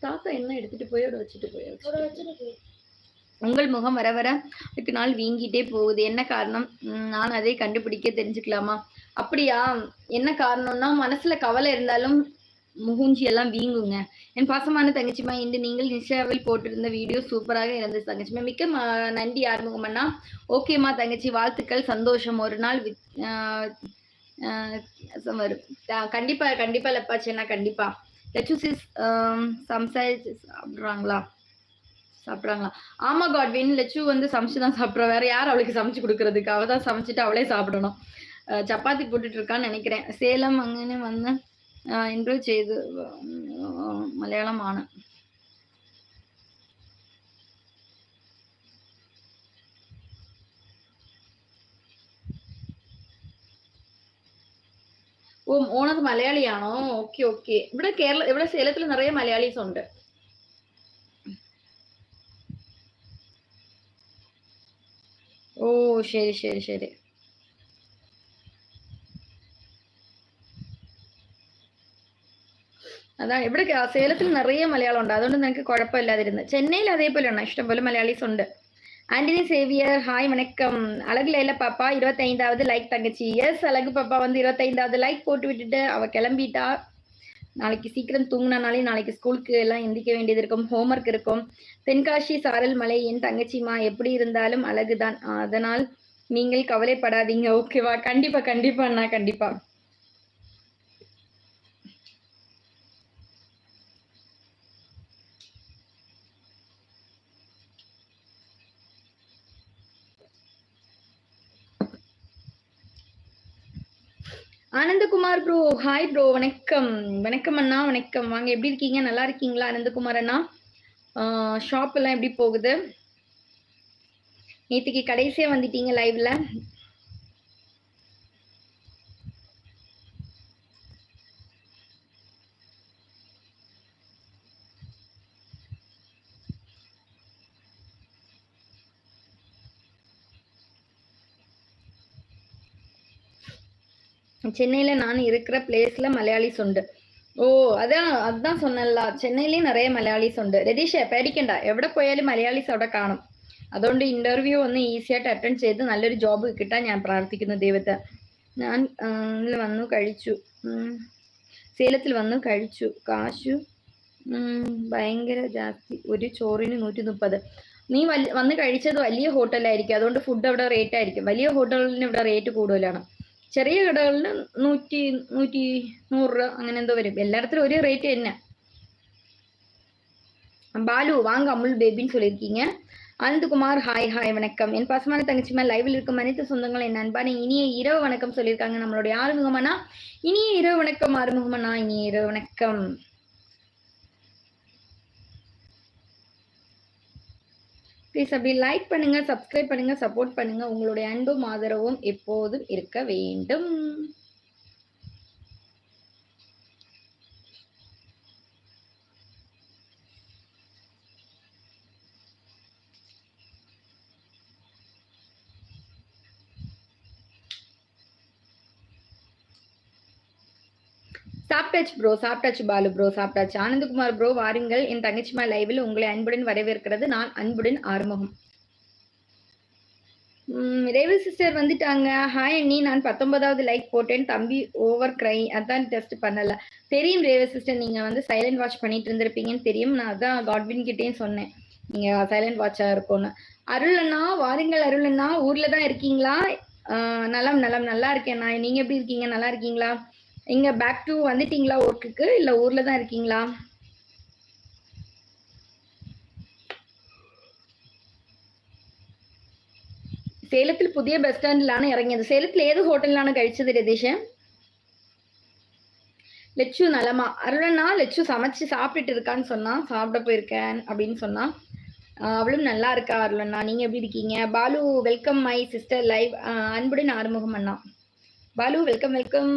தாத்தா என்ன எடுத்துட்டு போய் வச்சுட்டு போய் உங்கள் முகம் வர வர அதுக்கு நாள் வீங்கிட்டே போகுது. என்ன காரணம்? நான் அதை கண்டுபிடிக்க தெரிஞ்சுக்கலாமா? அப்படியா? என்ன காரணம்னா, மனசுல கவலை இருந்தாலும் மூஞ்சி எல்லாம் வீங்குங்க. என் பாசமான தங்கச்சிமா, இன்று நீங்கள் இன்ஸ்டாவில் போட்டிருந்த வீடியோ சூப்பராக இருந்தது தங்கச்சிமா. மிக்க நன்றி ஆறுமுகம் அண்ணா. ஓகேம்மா தங்கச்சி, வாழ்த்துக்கள், சந்தோஷம். ஒரு நாள் வரும். கண்டிப்பா கண்டிப்பா லப்பாச்சேன்னா கண்டிப்பா. லெச்சுசிஸ் சாப்பிடுறாங்களா? ஆமா காட்வின், லெச்சு வந்து சமைச்சு தான் சாப்பிட்றா. வேற யார் அவளுக்கு சமைச்சு கொடுக்கறதுக்கு? அவ தான் சமைச்சிட்டு அவளே சாப்பிடணும். சப்பாத்தி போட்டுட்டு இருக்கான்னு நினைக்கிறேன். சேலம் அங்கன்னு வந்து இன்ட்ரோ செய்து மலையாளம் ஆன ഓണത് മലയാളിയാണോ? Okay okay. ഇവിടെ സേലത്തിൽ നിറയെ മലയാളീസ് ഉണ്ട്. ഓ ശരി ശരി ശരി. അതാണ് ഇവിടെ സേലത്തിൽ നിറയെ മലയാളം ഉണ്ട്. അതുകൊണ്ട് നിനക്ക് കുഴപ്പമില്ലാതിരുന്നു. ചെന്നൈയിൽ അതേപോലെയാണ്, ഇഷ്ടംപോലെ മലയാളീസ് ഉണ്ട്. ஆண்டனி சேவியர், ஹாய் வணக்கம். அழகு லைல பாப்பா 25வது லைக் தங்கச்சி. எஸ், அழகு பாப்பா வந்து 25வது லைக் போட்டு விட்டுட்டு அவ கிளம்பிட்டா. நாளைக்கு சீக்கிரம் தூங்கினாலே நாளைக்கு ஸ்கூலுக்கு எல்லாம் எந்திக்க வேண்டியது இருக்கும், ஹோம்ஒர்க் இருக்கும். தென்காசி சாரல் மலை, என் தங்கச்சிமா, எப்படி இருந்தாலும் அழகுதான், அதனால் நீங்கள் கவலைப்படாதீங்க, ஓகேவா? கண்டிப்பா கண்டிப்பா அண்ணா, கண்டிப்பா. ஆனந்தகுமார் ப்ரோ, ஹாய் ப்ரோ, வணக்கம். வணக்கம் அண்ணா, வணக்கம். வாங்க, எப்படி இருக்கீங்க? நல்லா இருக்கீங்களா ஆனந்தகுமார் அண்ணா? ஷாப் எல்லாம் எப்படி போகுது? நேற்றுக்கு கடைசியா வந்துட்டீங்க லைவ்ல. சென்னையில நான் இருக்கிற பிளேஸ்ல மலையாளிஸ் உண்டு. ഓ അതാണ് சொன்னല്ല, ചെന്നൈയിലും നിറയെ മലയാളീസ് ഉണ്ട്. രതീഷ പേടിക്കണ്ട, എവിടെ പോയാലും മലയാളീസ് അവിടെ കാണും. അതുകൊണ്ട് ഇന്റർവ്യൂ ഒന്ന് ഈസിയായിട്ട് അറ്റൻഡ് ചെയ്ത് നല്ലൊരു ജോബ് കിട്ടാൻ ഞാൻ പ്രാർത്ഥിക്കുന്നു ദൈവത്തെ. ഞാൻ വന്നു കഴിച്ചു, സേലത്തിൽ വന്നു കഴിച്ചു. കാശു ഭയങ്കര ജാസ്തി, ഒരു ചോറിന് 130. നീ വന്ന് കഴിച്ചത് വലിയ ഹോട്ടലായിരിക്കും, അതുകൊണ്ട് ഫുഡ് അവിടെ റേറ്റ് ആയിരിക്കും. വലിയ ഹോട്ടലിന് ഇവിടെ റേറ്റ് കൂടുതലാണ്. ചെറിയ കടകളിന് 100 രൂപ അങ്ങനെ എന്തോ വരും. எல்லாஇடத்துலயும் ஒரே ரேட் என்ன. பாலு வாங்க அமுல் பேபின்னு சொல்லியிருக்கீங்க. ஆனந்தகுமார், ஹாய் ஹாய் வணக்கம். என் பாசமான தங்கச்சிமா, லைவில் இருக்கும் அனைத்து சொந்தங்கள் என் அன்பான இனிய இரவு வணக்கம் சொல்லியிருக்காங்க நம்மளுடைய ஆறுமுகமண்ணா. இனிய இரவு வணக்கம் ஆறுமுகமண்ணா, இனிய இரவு வணக்கம். ப்ளீஸ் அப்படி லைக் பண்ணுங்க, சப்ஸ்கிரைப் பண்ணுங்க, சப்போர்ட் பண்ணுங்க. உங்களுடைய அன்பும் ஆதரவும் எப்போதும் இருக்க வேண்டும். சாப்பிட்டாச்சு ப்ரோ, சாப்பிட்டாச்சு பாலு ப்ரோ, சாப்பிட்டாச்சு. ஆனந்தகுமார் ப்ரோ, வாருங்கள் என் தங்கச்சிமா லைவில் உங்களை அன்புடன் வரவேற்கிறது நான் அன்புடன் ஆறுமுகம். ரேவதி சிஸ்டர் வந்துட்டாங்க. ஹாய் அண்ணி, நான் 19வது லைக் போட்டேன், தம்பி ஓவர் கிரை, அதான் டெஸ்ட் பண்ணல. தெரியும் ரேவதி சிஸ்டர், நீங்க வந்து சைலண்ட் வாட்ச் பண்ணிட்டு இருந்திருப்பீங்கன்னு தெரியும். நான் அதான் காட்வின் கிட்டேயும் சொன்னேன் நீங்க சைலண்ட் வாட்சா இருக்கும்னு. அருள் அண்ணா வாருங்கள். அருள் அண்ணா, ஊர்ல தான் இருக்கீங்களா? நலம் நலம், நல்லா இருக்கேன் நான். நீங்க எப்படி இருக்கீங்க? நல்லா இருக்கீங்களா? இங்க பேக் டு வந்துட்டீங்களா ஒர்க்குக்கு, இல்ல ஊர்ல தான் இருக்கீங்களா? சேலத்தில் புதிய பஸ் ஸ்டாண்டிலான இறங்கியது. சேலத்தில் ஏது ஹோட்டல்லான கழிச்சது ரதீஷன்? லெச்சு நலமா? அருளனா லெச்சு சமைச்சு சாப்பிட்டுட்டு இருக்கான்னு சொன்னா, சாப்பிட போயிருக்கேன் அப்படின்னு சொன்னா. அவளும் நல்லா இருக்கா அருளண்ணா. நீங்க எப்படி இருக்கீங்க? Balu, welcome my sister live. அன்புடன் ஆறுமுகம் அண்ணா. Balu welcome welcome.